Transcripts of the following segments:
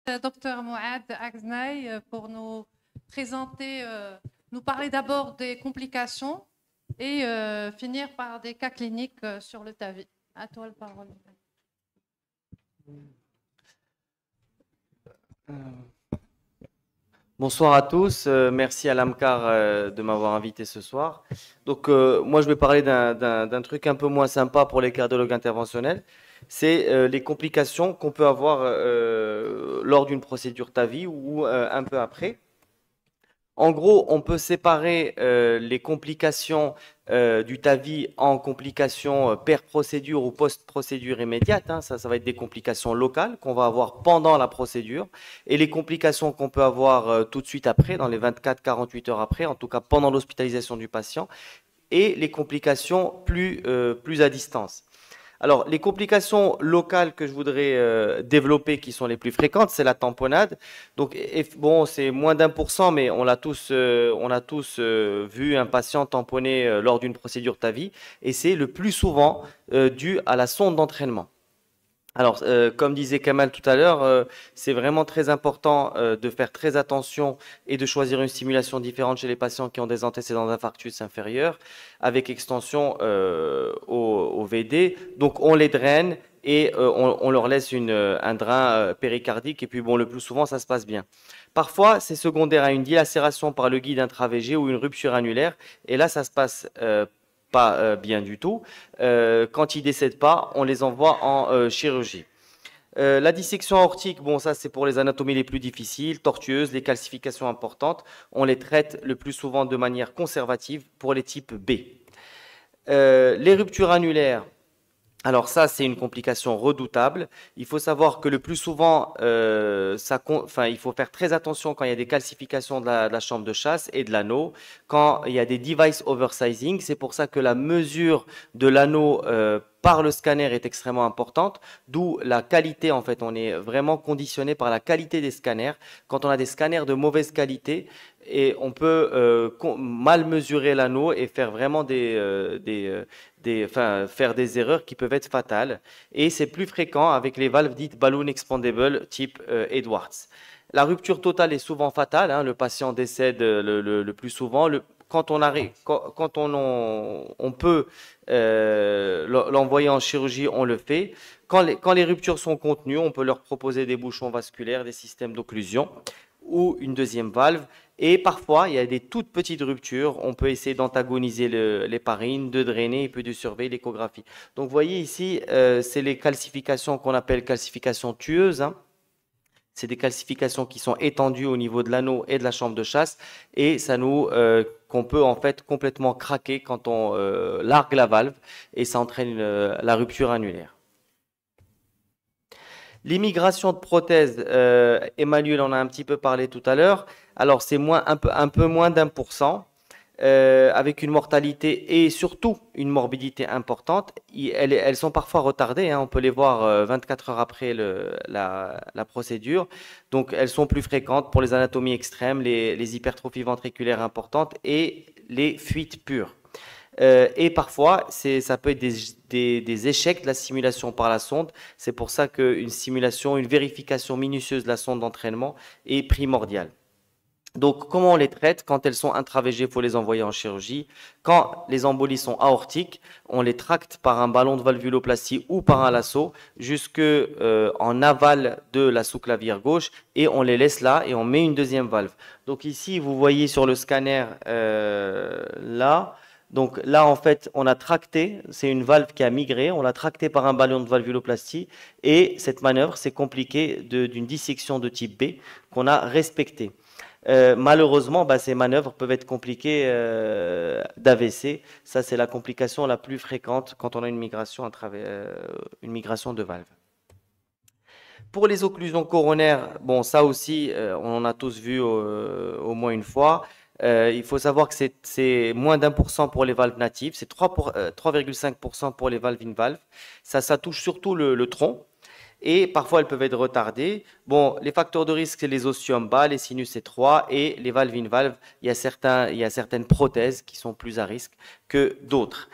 Dr Mouad Agznaï pour nous présenter, nous parler d'abord des complications et finir par des cas cliniques sur le TAVI. À toi la parole. Bonsoir à tous, merci à l'AMCAR de m'avoir invité ce soir. Donc moi je vais parler d'un truc un peu moins sympa pour les cardiologues interventionnels, c'est les complications qu'on peut avoir lors d'une procédure TAVI ou un peu après. En gros, on peut séparer les complications du TAVI en complications per-procédure ou post-procédure immédiate. Hein. Ça va être des complications locales qu'on va avoir pendant la procédure et les complications qu'on peut avoir tout de suite après, dans les 24-48 heures après, en tout cas pendant l'hospitalisation du patient, et les complications plus à distance. Alors, les complications locales que je voudrais développer, qui sont les plus fréquentes, c'est la tamponnade. Donc, bon, c'est moins d'1%, mais on a tous vu un patient tamponné lors d'une procédure TAVI, et c'est le plus souvent dû à la sonde d'entraînement. Alors, comme disait Kamal tout à l'heure, c'est vraiment très important de faire très attention et de choisir une stimulation différente chez les patients qui ont des antécédents d'infarctus inférieur, avec extension au VD. Donc, on les draine et on leur laisse un drain péricardique. Et puis, bon, le plus souvent, ça se passe bien. Parfois, c'est secondaire à une dilacération par le guide intravégé ou une rupture annulaire. Et là, ça se passe pas bien du tout. Quand ils ne décèdent pas, on les envoie en chirurgie. La dissection aortique, bon, ça c'est pour les anatomies les plus difficiles, tortueuses, les calcifications importantes. On les traite le plus souvent de manière conservative pour les types B. Les ruptures annulaires, alors ça, c'est une complication redoutable. Il faut savoir que le plus souvent, il faut faire très attention quand il y a des calcifications de la chambre de chasse et de l'anneau. Quand il y a des device oversizing, c'est pour ça que la mesure de l'anneau par le scanner est extrêmement importante, d'où la qualité, en fait, on est vraiment conditionné par la qualité des scanners. Quand on a des scanners de mauvaise qualité, et on peut mal mesurer l'anneau et faire vraiment faire des erreurs qui peuvent être fatales. Et c'est plus fréquent avec les valves dites balloon expandable type Edwards. La rupture totale est souvent fatale, hein, le patient décède le plus souvent. Quand on peut l'envoyer en chirurgie, on le fait. Quand les ruptures sont contenues, on peut leur proposer des bouchons vasculaires, des systèmes d'occlusion ou une deuxième valve. Et parfois, il y a des toutes petites ruptures. On peut essayer d'antagoniser l'héparine, de drainer et puis de surveiller l'échographie. Donc, vous voyez ici, c'est les calcifications qu'on appelle calcifications tueuses. Hein. C'est des calcifications qui sont étendues au niveau de l'anneau et de la chambre de chasse. Et ça qu'on peut en fait complètement craquer quand on largue la valve et ça entraîne la rupture annulaire. L'immigration de prothèses, Emmanuel en a un petit peu parlé tout à l'heure. Alors, c'est un peu moins d'1%, avec une mortalité et surtout une morbidité importante. Elles sont parfois retardées, hein, on peut les voir 24 heures après la procédure. Donc, elles sont plus fréquentes pour les anatomies extrêmes, les hypertrophies ventriculaires importantes et les fuites pures. Et parfois, ça peut être des échecs de la simulation par la sonde. C'est pour ça qu'une simulation, une vérification minutieuse de la sonde d'entraînement est primordiale. Donc, comment on les traite? Quand elles sont intravégées, il faut les envoyer en chirurgie. Quand les embolies sont aortiques, on les tracte par un ballon de valvuloplastie ou par un lasso jusqu'en aval de la sous-clavière gauche et on les laisse là et on met une deuxième valve. Donc ici, vous voyez sur le scanner là. Donc là, en fait, on a tracté, c'est une valve qui a migré, on l'a tracté par un ballon de valvuloplastie et cette manœuvre, c'est compliqué d'une dissection de type B qu'on a respectée. Malheureusement, ces manœuvres peuvent être compliquées d'AVC. Ça, c'est la complication la plus fréquente quand on a une migration de valve. Pour les occlusions coronaires, bon, ça aussi, on en a tous vu au moins une fois. Il faut savoir que c'est moins d'1% pour les valves natives, c'est 3,5% pour les valves in-valve. Ça touche surtout le tronc. Et parfois, elles peuvent être retardées. Bon, les facteurs de risque, c'est les ostiums bas, les sinus C3 et les valves in-valve. Il y a certaines prothèses qui sont plus à risque, que d'autres.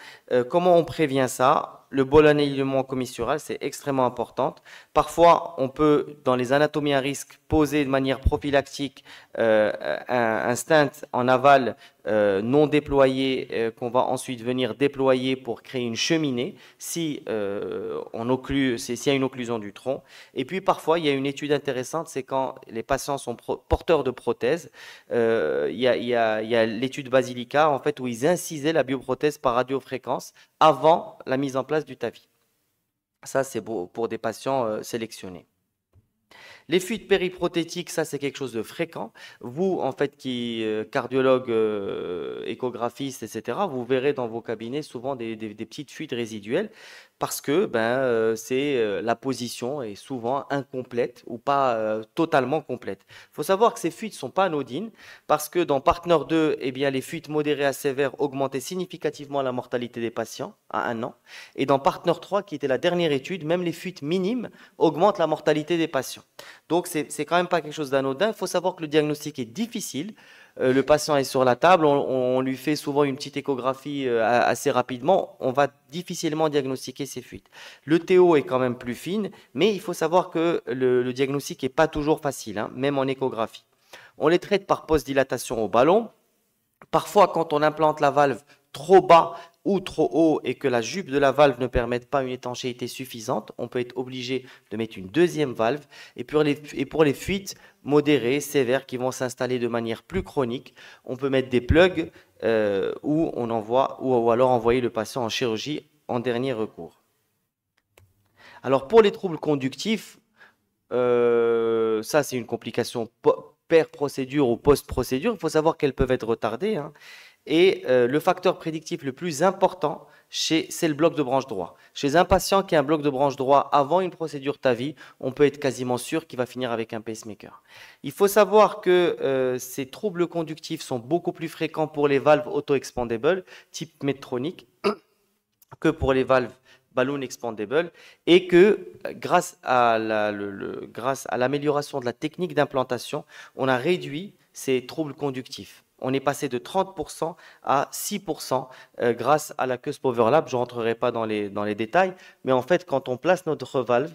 Comment on prévient ça? Le bol alignement commissural, c'est extrêmement important. Parfois, on peut, dans les anatomies à risque, poser de manière prophylactique un stent en aval non déployé qu'on va ensuite venir déployer pour créer une cheminée s'il y a une occlusion du tronc. Et puis parfois, il y a une étude intéressante, c'est quand les patients sont porteurs de prothèses. Il y a l'étude Basilica, en fait, où ils incisaient la bioprothèse par radiofréquence avant la mise en place du TAVI. Ça, c'est pour des patients sélectionnés. Les fuites périprothétiques, ça c'est quelque chose de fréquent. Vous, en fait, qui cardiologue, échographiste, etc., vous verrez dans vos cabinets souvent des petites fuites résiduelles parce que la position est souvent incomplète ou pas totalement complète. Il faut savoir que ces fuites ne sont pas anodines parce que dans Partner 2, eh bien, les fuites modérées à sévères augmentaient significativement la mortalité des patients à 1 an. Et dans Partner 3, qui était la dernière étude, même les fuites minimes augmentent la mortalité des patients. Donc, c'est quand même pas quelque chose d'anodin. Il faut savoir que le diagnostic est difficile. Le patient est sur la table, on lui fait souvent une petite échographie assez rapidement. On va difficilement diagnostiquer ces fuites. Le TO est quand même plus fine, mais il faut savoir que le diagnostic n'est pas toujours facile, hein, même en échographie. On les traite par post-dilatation au ballon. Parfois, quand on implante la valve trop bas ou trop haut et que la jupe de la valve ne permette pas une étanchéité suffisante, on peut être obligé de mettre une deuxième valve. Et pour les fuites modérées, sévères, qui vont s'installer de manière plus chronique, on peut mettre des plugs ou alors envoyer le patient en chirurgie en dernier recours. Alors pour les troubles conductifs, ça c'est une complication per-procédure ou post-procédure. Il faut savoir qu'elles peuvent être retardées, hein. Et le facteur prédictif le plus important, c'est le bloc de branche droit. Chez un patient qui a un bloc de branche droit avant une procédure TAVI, on peut être quasiment sûr qu'il va finir avec un pacemaker. Il faut savoir que ces troubles conductifs sont beaucoup plus fréquents pour les valves auto-expandables, type Medtronic, que pour les valves balloon expandable, et que grâce à l'amélioration de la technique d'implantation, on a réduit ces troubles conductifs. On est passé de 30% à 6% grâce à la cusp overlap. Je ne rentrerai pas dans les détails, mais en fait, quand on place notre valve,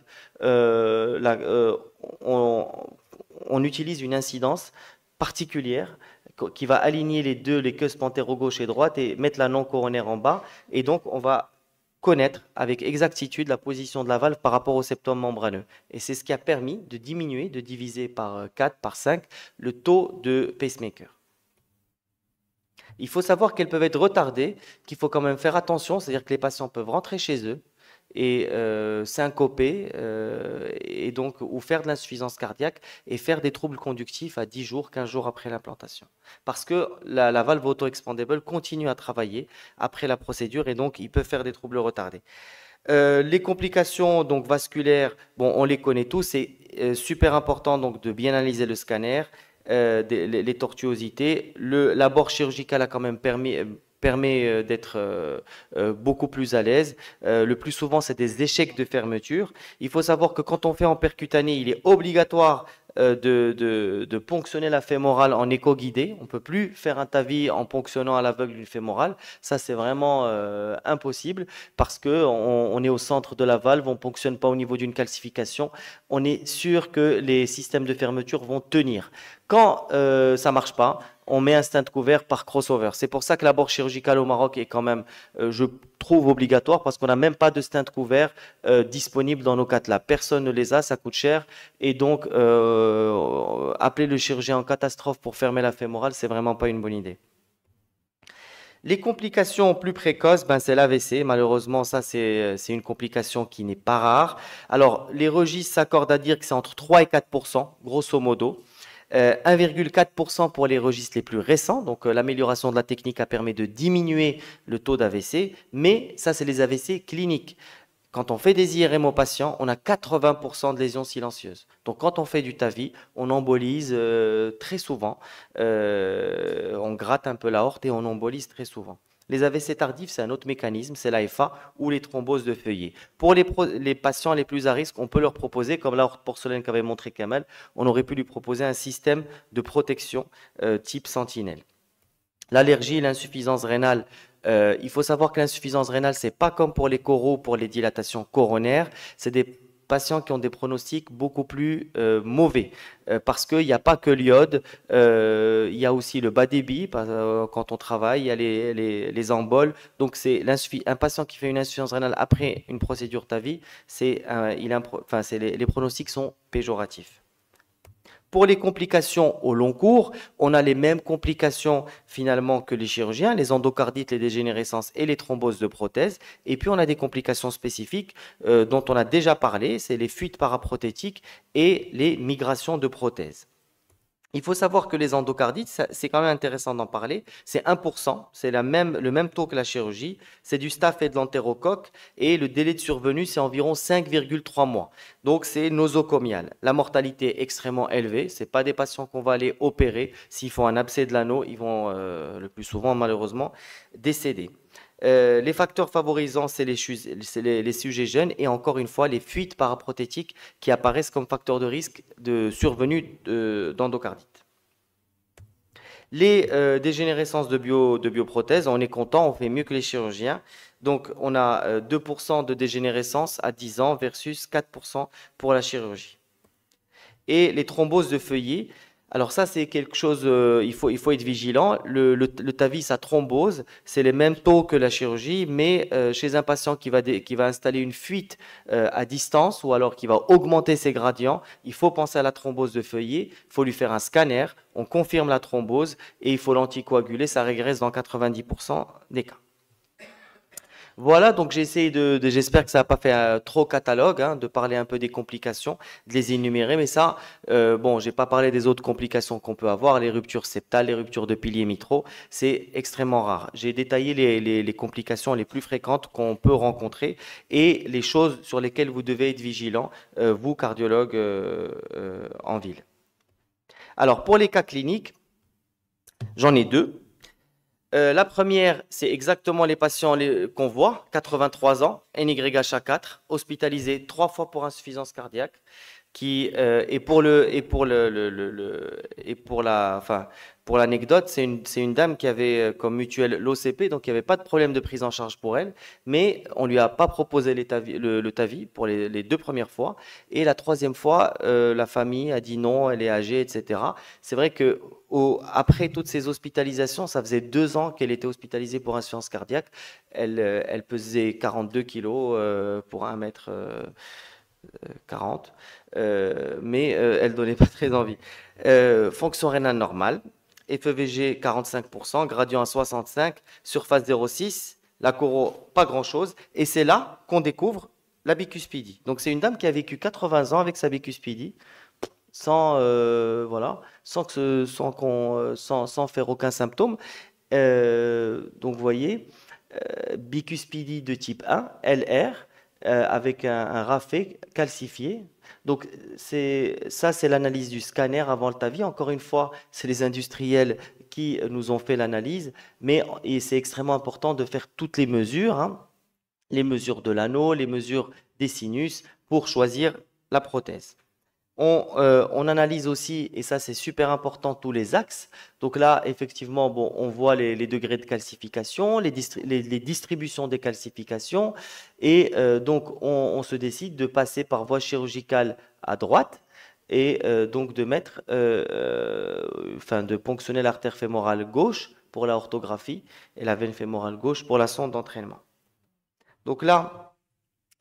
on utilise une incidence particulière qui va aligner les cusps antéro-gauche et droite et mettre la non coronaire en bas. Et donc, on va connaître avec exactitude la position de la valve par rapport au septum membraneux. Et c'est ce qui a permis de diminuer, de diviser par 4, par 5, le taux de pacemaker. Il faut savoir qu'elles peuvent être retardées, qu'il faut quand même faire attention, c'est-à-dire que les patients peuvent rentrer chez eux et syncoper et donc ou faire de l'insuffisance cardiaque et faire des troubles conductifs à 10 jours, 15 jours après l'implantation. Parce que la valve auto-expandable continue à travailler après la procédure et donc il peut faire des troubles retardés. Les complications donc vasculaires, bon, on les connaît tous, c'est super important donc de bien analyser le scanner. Les tortuosités. L'abord chirurgical a quand même permet d'être beaucoup plus à l'aise. Le plus souvent, c'est des échecs de fermeture. Il faut savoir que quand on fait en percutané, il est obligatoire de ponctionner la fémorale en écho guidé. On ne peut plus faire un TAVI en ponctionnant à l'aveugle une fémorale. Ça, c'est vraiment impossible parce qu'on est au centre de la valve, on ne ponctionne pas au niveau d'une calcification. On est sûr que les systèmes de fermeture vont tenir. Quand ça ne marche pas, on met un stent couvert par crossover. C'est pour ça que l'abord chirurgical au Maroc est quand même, je trouve, obligatoire parce qu'on n'a même pas de stent couvert disponible dans nos cathlabs. Personne ne les a, ça coûte cher. Et donc, appeler le chirurgien en catastrophe pour fermer la fémorale, c'est vraiment pas une bonne idée. Les complications plus précoces, c'est l'AVC. Malheureusement, ça, c'est une complication qui n'est pas rare. Alors, les registres s'accordent à dire que c'est entre 3 et 4%, grosso modo. 1,4% pour les registres les plus récents, donc l'amélioration de la technique a permis de diminuer le taux d'AVC, mais ça c'est les AVC cliniques. Quand on fait des IRM aux patients, on a 80% de lésions silencieuses. Donc quand on fait du TAVI, on embolise très souvent, on gratte un peu l'aorte et on embolise très souvent. Les AVC tardifs, c'est un autre mécanisme, c'est l'AFA ou les thromboses de feuillet. Pour les patients les plus à risque, on peut leur proposer, comme l'aorte porcelaine qu'avait montré Kamel, on aurait pu lui proposer un système de protection type sentinelle. L'allergie et l'insuffisance rénale Il faut savoir que l'insuffisance rénale, c'est pas comme pour les coraux, pour les dilatations coronaires. C'est des patients qui ont des pronostics beaucoup plus mauvais parce qu'il n'y a pas que l'iode, il y a aussi le bas débit quand on travaille, il y a les emboles. Donc c'est un patient qui fait une insuffisance rénale après une procédure TAVI, les pronostics sont péjoratifs. Pour les complications au long cours, on a les mêmes complications finalement que les chirurgiens, les endocardites, les dégénérescences et les thromboses de prothèses. Et puis on a des complications spécifiques dont on a déjà parlé, c'est les fuites paraprothétiques et les migrations de prothèses. Il faut savoir que les endocardites, c'est quand même intéressant d'en parler, c'est 1%, c'est le même taux que la chirurgie, c'est du staph et de l'entérocoque et le délai de survenue, c'est environ 5,3 mois. Donc c'est nosocomial. La mortalité est extrêmement élevée, ce pas des patients qu'on va aller opérer. S'ils font un abcès de l'anneau, ils vont le plus souvent malheureusement décéder. Les facteurs favorisants, c'est les sujets jeunes et encore une fois, les fuites paraprothétiques qui apparaissent comme facteurs de risque de survenue d'endocardite. Les dégénérescences de bioprothèses, on est content, on fait mieux que les chirurgiens. Donc, on a 2% de dégénérescence à 10 ans versus 4% pour la chirurgie. Et les thromboses de feuillet, alors ça, c'est quelque chose, il faut être vigilant. Le TAVI, sa thrombose, c'est les mêmes taux que la chirurgie, mais chez un patient qui va installer une fuite à distance ou alors qui va augmenter ses gradients, il faut penser à la thrombose de feuillet, il faut lui faire un scanner, on confirme la thrombose et il faut l'anticoaguler, ça régresse dans 90% des cas. Voilà, donc j'ai essayé j'espère que ça n'a pas fait trop catalogue, hein, de parler un peu des complications, de les énumérer, mais ça, bon, j'ai pas parlé des autres complications qu'on peut avoir, les ruptures septales, les ruptures de piliers mitraux, c'est extrêmement rare. J'ai détaillé les complications les plus fréquentes qu'on peut rencontrer et les choses sur lesquelles vous devez être vigilant, vous, cardiologues en ville. Alors, pour les cas cliniques, j'en ai deux. La première, c'est exactement les patients qu'on voit, 83 ans, NYHA4, hospitalisé 3 fois pour insuffisance cardiaque, pour l'anecdote, c'est une dame qui avait comme mutuelle l'OCP, donc il n'y avait pas de problème de prise en charge pour elle, mais on lui a pas proposé le TAVI pour les 2 premières fois, et la 3e fois, la famille a dit non, elle est âgée, etc. C'est vrai que après toutes ces hospitalisations, ça faisait 2 ans qu'elle était hospitalisée pour insuffisance cardiaque. Elle pesait 42 kilos pour 1 m 40, mais elle donnait pas très envie. Fonction rénale normale, FEVG 45%, gradient à 65, surface 0,6, la coro pas grand-chose, et c'est là qu'on découvre la bicuspidie. Donc c'est une dame qui a vécu 80 ans avec sa bicuspidie, sans faire aucun symptôme. Donc vous voyez, bicuspidie de type 1, LR, avec un rafet calcifié. Donc ça, c'est l'analyse du scanner avant le TAVI. Encore une fois, c'est les industriels qui nous ont fait l'analyse, mais c'est extrêmement important de faire toutes les mesures, hein, les mesures de l'anneau, les mesures des sinus, pour choisir la prothèse. On analyse aussi, et ça c'est super important, tous les axes. Donc là, effectivement, bon, on voit les degrés de calcification, les distributions des calcifications, et donc on se décide de passer par voie chirurgicale à droite, et donc de ponctionner l'artère fémorale gauche pour la orthographie et la veine fémorale gauche pour la sonde d'entraînement. Donc là,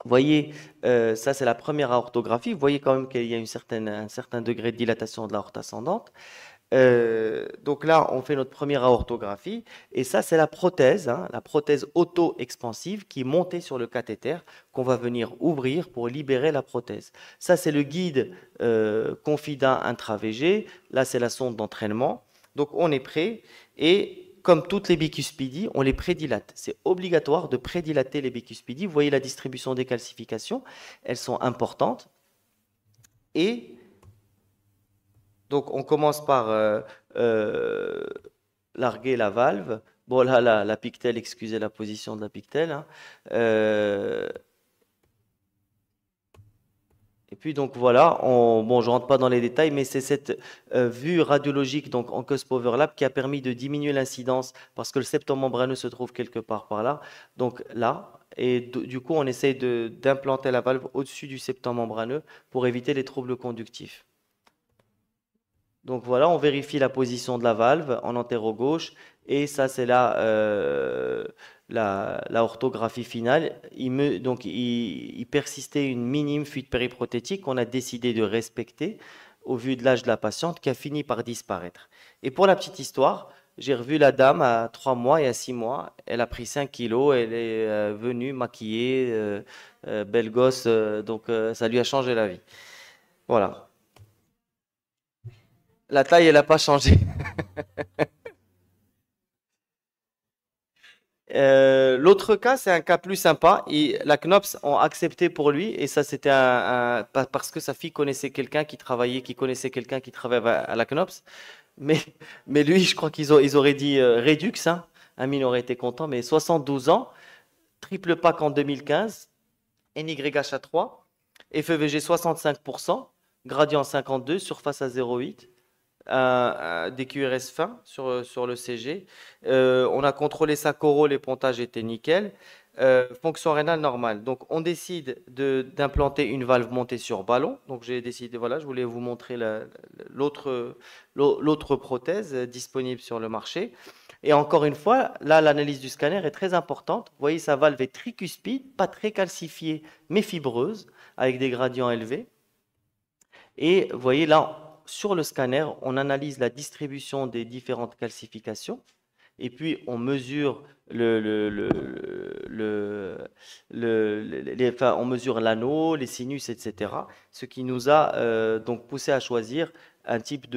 vous voyez, ça c'est la première aortographie. Vous voyez quand même qu'il y a un certain degré de dilatation de l'aorte ascendante. Donc là, on fait notre première aortographie. Et ça, c'est la prothèse, hein, la prothèse auto-expansive qui est montée sur le cathéter qu'on va venir ouvrir pour libérer la prothèse. Ça, c'est le guide Confida intra-VG. Là, c'est la sonde d'entraînement. Donc, on est prêt. Et comme toutes les bicuspidies, on les prédilate. C'est obligatoire de prédilater les bicuspidies. Vous voyez la distribution des calcifications, elles sont importantes. Et donc, on commence par larguer la valve. Bon, là, la pictelle, excusez la position de la pictelle. Hein. Et puis donc voilà, bon, je rentre pas dans les détails, mais c'est cette vue radiologique donc en cusp overlap qui a permis de diminuer l'incidence parce que le septum membraneux se trouve quelque part par là, donc là, et du coup on essaye d'implanter la valve au-dessus du septum membraneux pour éviter les troubles conductifs. Donc voilà, on vérifie la position de la valve en antéro-gauche et ça c'est la orthographie finale. Donc il persistait une minime fuite périprothétique qu'on a décidé de respecter au vu de l'âge de la patiente qui a fini par disparaître. Et pour la petite histoire, j'ai revu la dame à 3 mois et à 6 mois. Elle a pris 5 kilos, elle est venue maquillée, belle gosse, donc ça lui a changé la vie. Voilà. La taille, elle n'a pas changé. L'autre cas, c'est un cas plus sympa. La CNOPS ont accepté pour lui, et ça, c'était parce que sa fille connaissait quelqu'un qui travaillait, qui connaissait quelqu'un qui travaillait à la CNOPS. Mais, mais lui, je crois ils auraient dit Redux, hein. Amine aurait été content, mais 72 ans, triple pack en 2015, NYHA3, FEVG 65%, gradient 52, surface à 0,8. Des QRS fins sur le CG. On a contrôlé sa coro, les pontages étaient nickel. Fonction rénale normale. Donc, on décide d'implanter une valve montée sur ballon. Donc, j'ai décidé, voilà, je voulais vous montrer l'autre prothèse disponible sur le marché. Et encore une fois, là, l'analyse du scanner est très importante. Vous voyez, sa valve est tricuspide, pas très calcifiée, mais fibreuse, avec des gradients élevés. Et vous voyez, là, sur le scanner, on analyse la distribution des différentes calcifications et puis on mesure on mesure l'anneau, les sinus, etc. Ce qui nous a donc poussé à choisir un type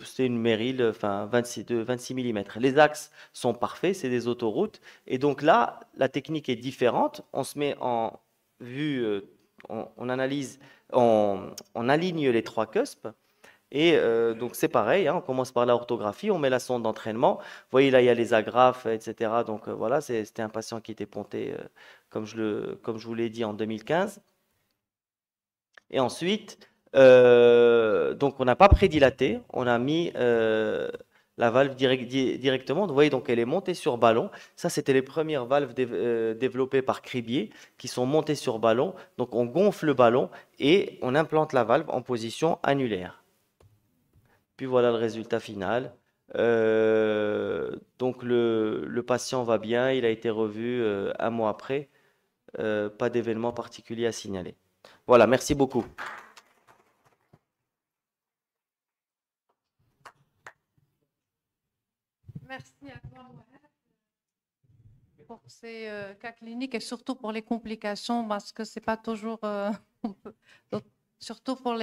c'est une Merrill, enfin 26 mm. Les axes sont parfaits, c'est des autoroutes. Et donc là, la technique est différente. On se met en vue, on analyse, on aligne les 3 cusps. Et donc c'est pareil, hein, on commence par la orthographie, on met la sonde d'entraînement. Vous voyez là, il y a les agrafes, etc. Donc voilà, c'était un patient qui était ponté, comme je vous l'ai dit, en 2015. Et ensuite, donc on n'a pas prédilaté, on a mis la valve directement. Vous voyez, donc elle est montée sur ballon. Ça, c'était les premières valves développées par Cribier qui sont montées sur ballon. Donc on gonfle le ballon et on implante la valve en position annulaire. Puis voilà le résultat final. Donc le patient va bien, il a été revu un mois après. Pas d'événement particulier à signaler. Voilà, merci beaucoup. Merci à toi, Mohamed, pour ces cas cliniques et surtout pour les complications, parce que c'est pas toujours, surtout pour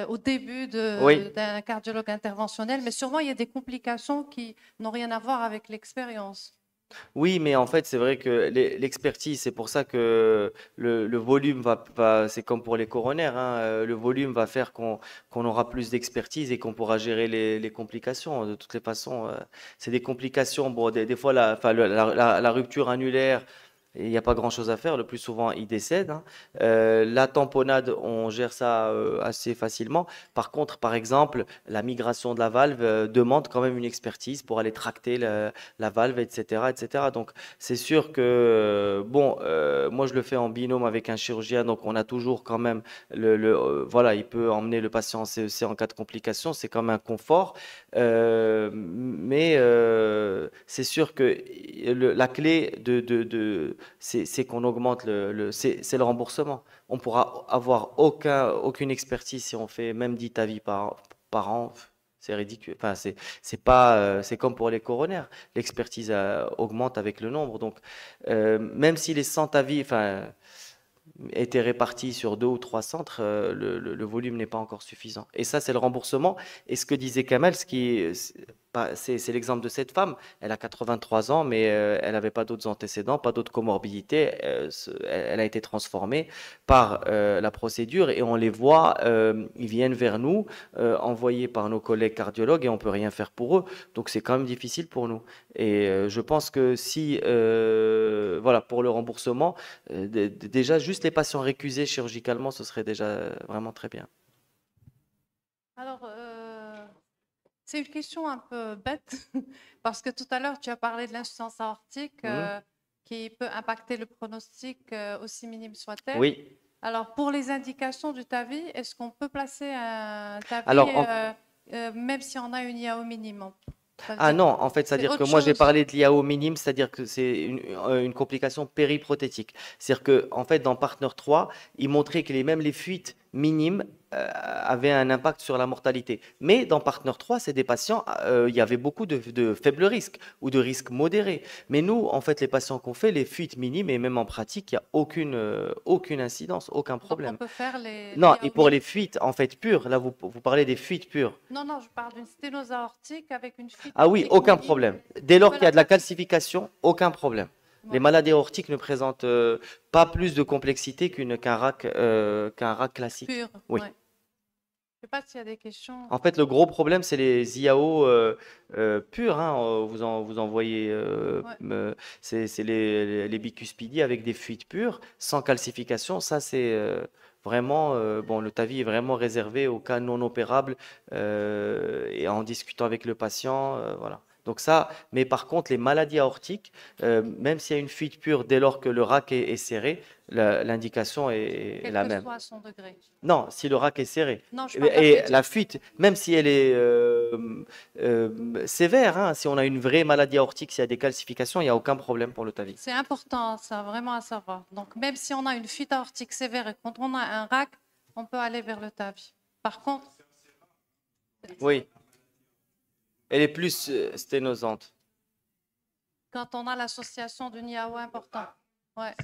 au début Oui. d'un cardiologue interventionnel, mais sûrement il y a des complications qui n'ont rien à voir avec l'expérience. Oui, mais en fait, c'est vrai que l'expertise, c'est pour ça que le volume c'est comme pour les coronaires, hein, le volume va faire qu'on aura plus d'expertise et qu'on pourra gérer les complications. De toutes les façons, c'est des complications. Bon, des fois, la rupture annulaire, il n'y a pas grand-chose à faire. Le plus souvent, il décède, hein. La tamponnade, on gère ça assez facilement. Par contre, par exemple, la migration de la valve demande quand même une expertise pour aller tracter la valve, etc., etc. Donc, c'est sûr que, bon, moi, je le fais en binôme avec un chirurgien, donc on a toujours quand même voilà, il peut emmener le patient en CEC en cas de complication, c'est comme un confort. Mais c'est sûr que la clé c'est qu'on augmente c'est le remboursement. On pourra avoir aucune expertise si on fait même 10 TAVI par an. C'est ridicule. Enfin, c'est pas, c'est comme pour les coronaires. L'expertise augmente avec le nombre. Donc, même si les 100 TAVI, enfin, étaient répartis sur 2 ou 3 centres, le volume n'est pas encore suffisant. Et ça, c'est le remboursement. Et ce que disait Kamel, C'est l'exemple de cette femme. Elle a 83 ans, mais elle n'avait pas d'autres antécédents, pas d'autres comorbidités. Elle a été transformée par la procédure et on les voit, ils viennent vers nous, envoyés par nos collègues cardiologues et on peut rien faire pour eux. Donc c'est quand même difficile pour nous. Et je pense que si, voilà, pour le remboursement, déjà juste les patients récusés chirurgicalement, ce serait déjà vraiment très bien. Alors, c'est une question un peu bête, parce que tout à l'heure, tu as parlé de l'insuffisance aortique qui peut impacter le pronostic, aussi minime soit-elle. Oui. Alors, pour les indications du TAVI, est-ce qu'on peut placer un TAVI Alors, même si on a une IAO minimum? Ah non, en fait, c'est-à-dire que moi j'ai parlé de l'IAO minime, c'est-à-dire que c'est une complication périprothétique. C'est-à-dire que en fait dans Partner 3, il montrait que même les fuites minimes avaient un impact sur la mortalité. Mais dans Partner 3, c'est des patients, il y avait beaucoup de faibles risques ou de risques modérés. Mais nous, en fait, les patients qu'on fait, les fuites minimes et même en pratique, il n'y a aucune incidence, aucun problème. Donc on peut faire les Non, et IAO pour les minimes. fuites en fait pures, là vous parlez des fuites pures. Non, non, je parle d'une sténose aortique avec une fuite Ah oui, aortique aucun minime. problème. Dès lors peut qu'il y a de la placer. calcification, aucun problème. Les Ouais. maladies aortiques ne présentent pas plus de complexité qu'un RAC classique. Pur, Oui. ouais. Je ne sais pas s'il y a des questions. En fait, le gros problème, c'est les IAO purs. Hein, vous en voyez, c'est les bicuspidies avec des fuites pures, sans calcification. Ça, c'est vraiment, bon, le TAVI est vraiment réservé aux cas non opérables et en discutant avec le patient, voilà. Donc ça, mais par contre, les maladies aortiques, même s'il y a une fuite pure, dès lors que le RAC est serré, l'indication est Quel la que même. soit son degré. Non, si le rack est serré. Non, je parle de la Et fuite. la fuite, même si elle est sévère, hein, si on a une vraie maladie aortique, s'il y a des calcifications, il n'y a aucun problème pour le TAVI. C'est important, ça, vraiment à savoir. Donc, même si on a une fuite aortique sévère et quand on a un RAC, on peut aller vers le TAVI. Par contre, Oui, elle est plus sténosante. quand on a l'association d'une IAO importante. Ouais.